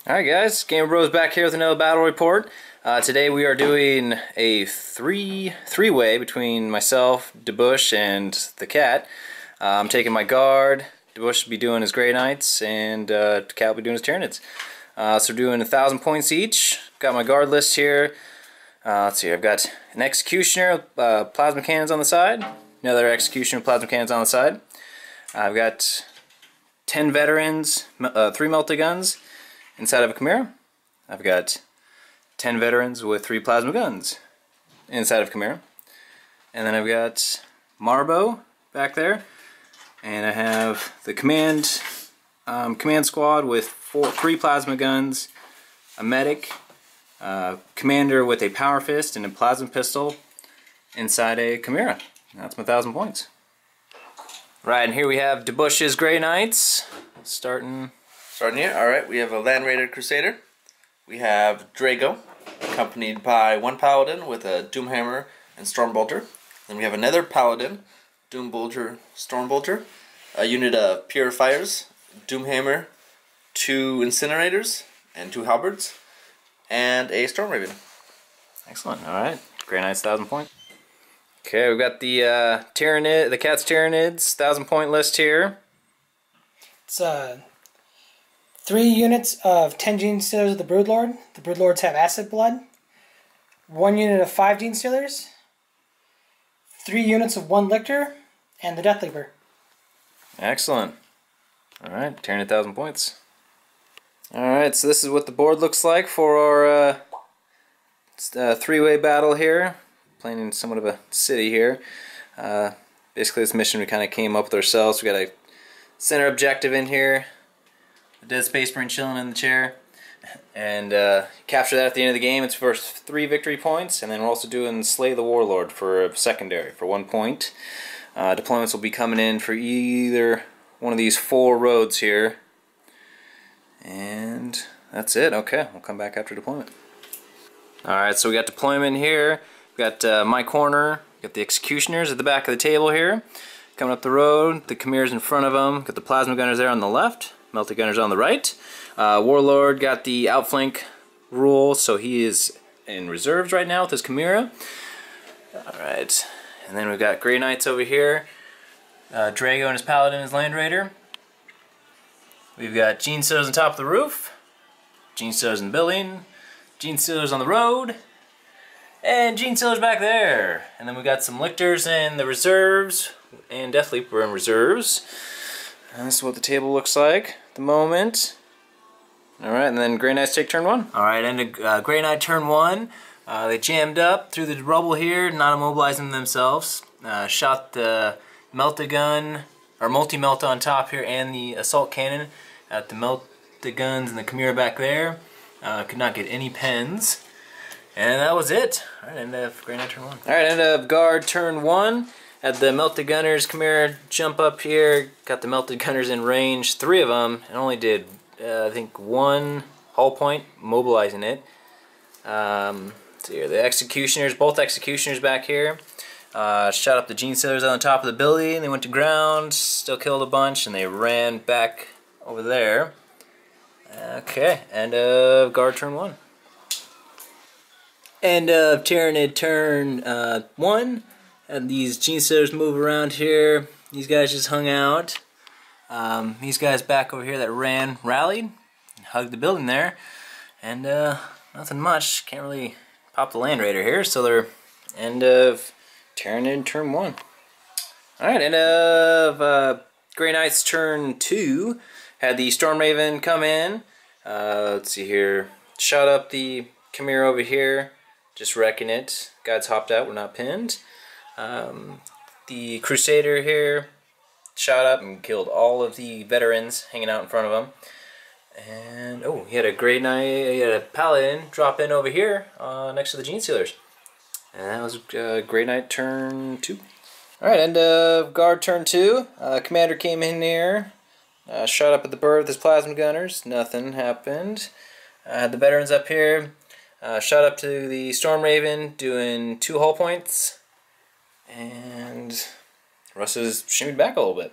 Alright guys, Gamer Bros back here with another battle report. Today we are doing a three-way between myself, Dabush, and the cat. I'm taking my guard, Dabush will be doing his Grey Knights, and the cat will be doing his Tyranids. So we're doing 1,000 points each. Got my guard list here. Let's see, I've got an Executioner with plasma cannons on the side, another Executioner with plasma cannons on the side. I've got 10 veterans, 3 melta guns inside of a Chimera. I've got 10 veterans with 3 plasma guns inside of Chimera. And then I've got Marbo back there. And I have the command squad with 3 plasma guns, a medic, commander with a power fist and a plasma pistol inside a Chimera. That's my 1,000 points. Right, and here we have Dabushes Grey Knights starting here. Alright, we have a Land Raider Crusader. We have Drago, accompanied by 1 Paladin with a Doomhammer and Stormbolter. Then we have another Paladin, Doombolter, Stormbolter, a unit of Purifiers, Doomhammer, 2 Incinerators, and 2 Halberds, and a Stormraven. Excellent, alright. Grey Knights 1,000 points. Okay, we've got the the Cats Tyranids 1,000 point list here. It's 3 units of 10 Gene Stealers of the Broodlord. The Broodlords have Acid Blood. 1 unit of 5 Gene Stealers. 3 units of 1 Lictor. And the Death Leaper. Excellent. Alright, Tyranid 1,000 points. Alright, so this is what the board looks like for our 3-way battle here. Playing in somewhat of a city here. Basically this mission we kind of came up with ourselves. We got a center objective in here. A dead Space Marine chilling in the chair, and capture that at the end of the game. It's for 3 victory points, and then we're also doing Slay the Warlord for a secondary for 1 point. Deployments will be coming in for either one of these 4 roads here, and that's it. Okay, we'll come back after deployment. Alright, so we got deployment here. We got my corner, got the Executioners at the back of the table here. Coming up the road, the Chimeras in front of them, got the Plasma Gunners there on the left, Melta Gunners on the right. Warlord got the outflank rule, so he is in reserves right now with his Chimera. Alright, and then we've got Grey Knights over here. Drago and his Paladin, his Land Raider. We've got Gene Stealers on top of the roof, Gene Stealers in the building, Gene Stealers on the road, and Gene Stealers back there. And then we got some Lictors in the reserves, and Death Leaper in reserves. And this is what the table looks like at the moment. Alright, and then Grey Knights take turn 1. Alright, and Grey Knight turn 1. They jammed up through the rubble here, not immobilizing themselves. Shot the Melta gun, or multi-Melta on top here, and the assault cannon at the Melta guns and the Chimera back there. Could not get any pens. And that was it. Alright, end of Grey Knight turn 1. Alright, end of Guard turn 1. Had the Melta Gunners Chimera jump up here. Got the Melta Gunners in range, 3 of them, and only did, I think, 1 hull point, mobilizing it. So here, the Executioners, both Executioners back here. Shot up the Gene Stealers on the top of the building. They went to ground, still killed a bunch, and they ran back over there. Okay, end of Guard turn 1. End of Tyranid turn 1. Had these Gene Stealers move around here. These guys just hung out. These guys back over here that rallied, hugged the building there, and nothing much. Can't really pop the Land Raider here, so they're end of Tyranid turn 1. Alright, end of Grey Knights turn 2. Had the Stormraven come in. Let's see here. Shot up the Chimera over here. Just wrecking it. Guys hopped out, we're not pinned. The Crusader here shot up and killed all of the veterans hanging out in front of him. And oh, he had a Grey Knight, he had a Paladin drop in over here next to the Gene Stealers. And that was Grey Knight turn 2. Alright, end of Guard turn 2. Commander came in here, shot up at the bird with his Plasma Gunners. Nothing happened. Had the veterans up here. Shot up to the Stormraven, doing 2 hull points. And Russ is shimmied back a little bit.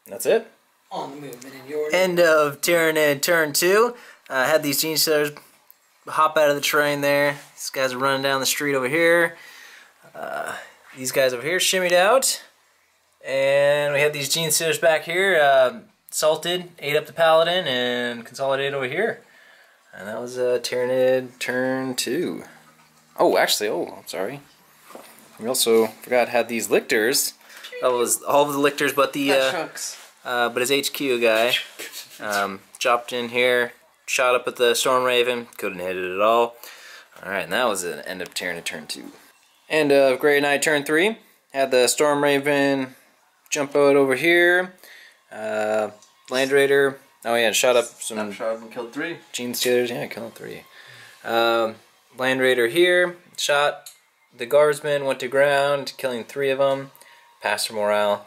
That's it. On the movement in your end of Tyranid turn 2. Had these Gene Stealers hop out of the terrain there. These guys are running down the street over here. These guys over here shimmied out. And we had these Gene Stealers back here. Salted, ate up the Paladin, and consolidated over here. And that was Tyranid turn 2. Oh, actually, I'm sorry. We also forgot had these lictors. That was all of the lictors, but the but his HQ guy chopped in here, shot up at the Storm Raven, couldn't hit it at all. All right, and that was the end of Tyranid turn 2. End of Grey Knight turn 3. Had the Storm Raven jump out over here. Land Raider. Oh yeah, shot up some. Shot and killed 3. Gene Stealers. Yeah, killed 3. Land Raider here. Shot the guardsman, went to ground, killing 3 of them. Passed for morale.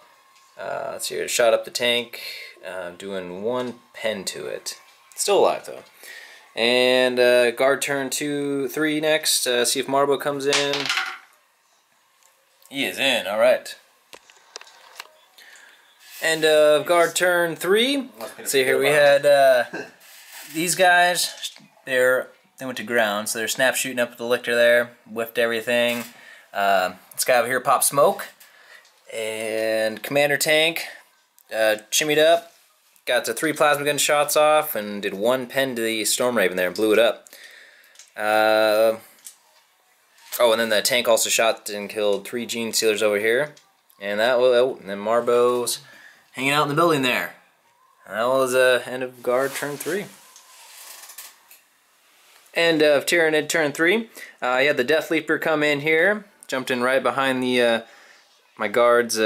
Let's see here. Shot up the tank, doing 1 pen to it. Still alive though. And guard turn 3 next. See if Marbo comes in. He is in. All right. End of guard turn 3. See here we had these guys. They went to ground, so they're snap shooting up at the lictor there. Whiffed everything. This guy over here popped smoke. And commander tank shimmied up. Got the 3 plasma gun shots off and did 1 pen to the Storm Raven there and blew it up. Oh, and then the tank also shot and killed 3 Gene Stealers over here. And that was, and then Marbo's hanging out in the building there. And that was end of guard turn 3. End of Tyranid turn 3. You had the Death Leaper come in here, jumped in right behind the my guard's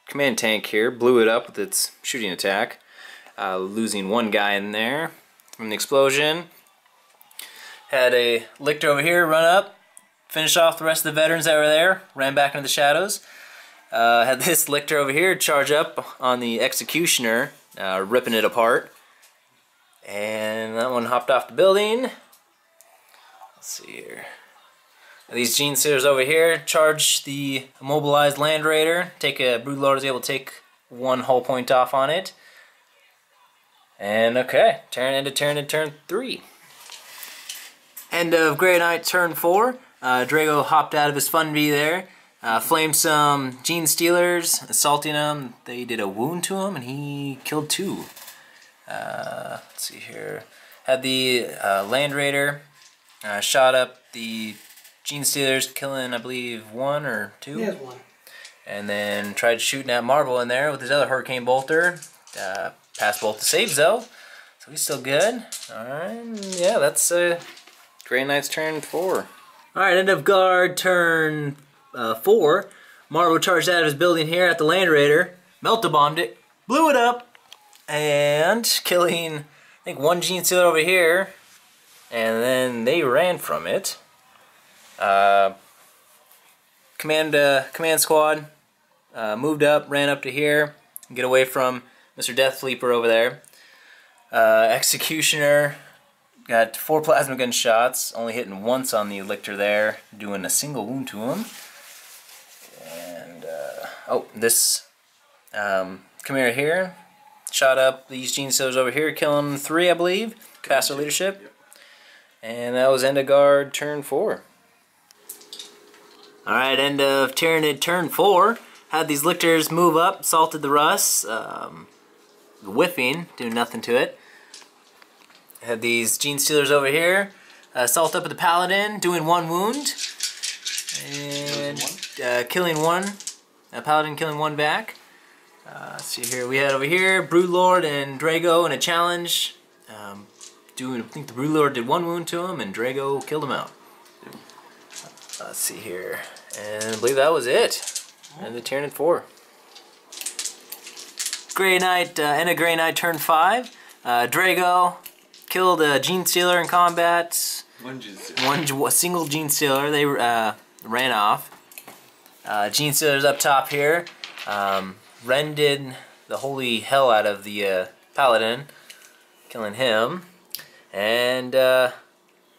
command tank here, blew it up with its shooting attack, losing 1 guy in there from the explosion. Had a lictor over here run up, finish off the rest of the veterans that were there, ran back into the shadows. Had this lictor over here charge up on the executioner, ripping it apart. And that one hopped off the building. Let's see here. These Gene Stealers over here charge the immobilized Land Raider. Broodlord is able to take 1 hull point off on it. And okay, end of Tyranid turn 3. End of Grey Knight turn 4. Drago hopped out of his fun bee there. Flamed some Gene Stealers, assaulting them. They did a wound to him and he killed 2. Let's see here. Had the Land Raider shot up the Gene Stealers, killing I believe 1 or 2. He has 1. And then tried shooting at Marble in there with his other Hurricane Bolter. Passed both the saves though, so he's still good. Alright, yeah, that's Grey Knight's turn 4. Alright, end of guard turn 4. Marble charged out of his building here at the Land Raider, melta-bombed it, blew it up, and killing I think 1 Gene Stealer over here, and then they ran from it. Command squad moved up, ran up to here, get away from Mr. Death Sleeper over there. Executioner got 4 plasma gun shots, only hitting once on the lictor there, doing a single wound to him. And this Chimera here shot up these Gene Stealers over here, killing 3, I believe. Passed their leadership. Yep. And that was end of guard turn 4. Alright, end of Tyranid turn 4. Had these lictors move up, salted the Russ, whiffing, doing nothing to it. Had these Gene Stealers over here, salt up at the Paladin, doing 1 wound. And killing 1. Paladin killing 1 back. Let's see here, we had over here Broodlord and Drago in a challenge. I think the Broodlord did 1 wound to him and Drago killed him out. Let's see here. And I believe that was it. And the Tyranid 4. Grey Knight, end of Grey Knight turn 5. Drago killed a Gene Stealer in combat. 1 Gene Stealer. One single Gene Stealer. They ran off. Gene Stealer's up top here. Rended the holy hell out of the Paladin, killing him. And that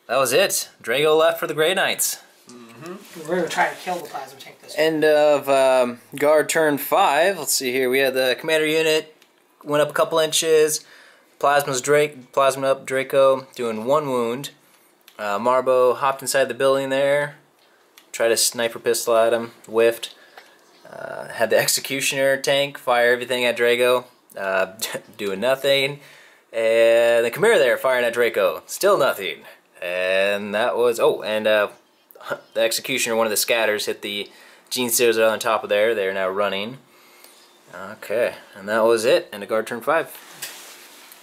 was it. Drago left for the Grey Knights. We're going to try to kill the plasma tank this End of guard turn 5. Let's see here. We had the commander unit went up a couple inches, Plasma up Draco, doing 1 wound. Marbo hopped inside the building there, tried a sniper pistol at him, whiffed. Had the Executioner tank fire everything at Draco, doing nothing. And the Chimera there firing at Draco, still nothing. And that was, the Executioner, one of the scatters, hit the Gene Stealers on top of there. They're now running. Okay, and that was it. End of guard turn 5.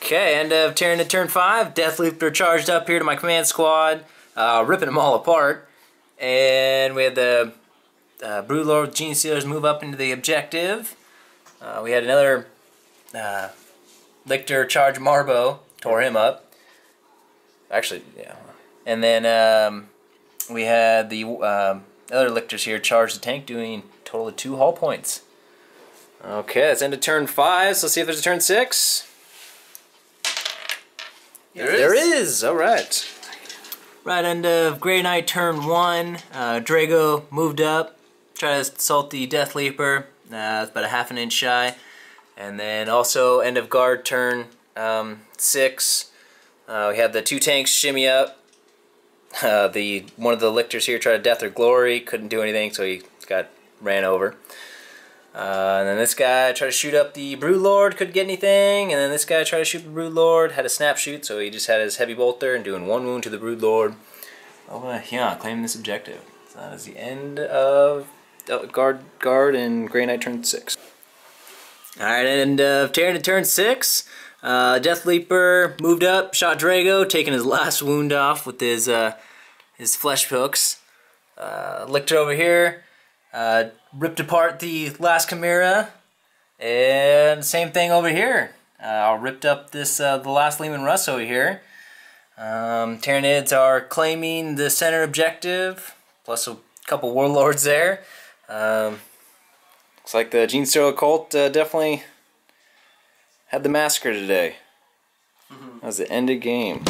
Okay, end of Tyranid turn 5. Death Leaper charged up here to my command squad, ripping them all apart. And we had the Broodlord Gene Stealers move up into the objective. We had another Lictor charge Marbo, tore him up. Actually, yeah. And then we had the other Lictors here charge the tank, doing a total of 2 hull points. Okay, that's end of turn 5, so let's see if there's a turn 6. There is! Alright. Right end of Grey Knight turn 1. Drago moved up, tried to assault the Death Leaper. It's about a ½ an inch shy. And then also end of guard turn 6. We had the 2 tanks shimmy up. One of the Lictors here tried to Death or Glory, couldn't do anything, so he ran over. And then this guy tried to shoot up the Broodlord, couldn't get anything. And then this guy tried to shoot the Broodlord, had a snap shoot, so he just had his heavy bolt there and doing 1 wound to the Broodlord. Yeah, claiming this objective. So that is the end of guard and Grey Knight turn 6. Alright, end of Tyranid turn 6. Death Leaper moved up, shot Drago, taking his last wound off with his flesh hooks. Lictor over here. Ripped apart the last Chimera, and same thing over here. Ripped up the last Leman Russ over here. Tyranids are claiming the center objective, plus a couple Warlords there. Looks like the Gene Stealer cult definitely had the massacre today. That was the end of game.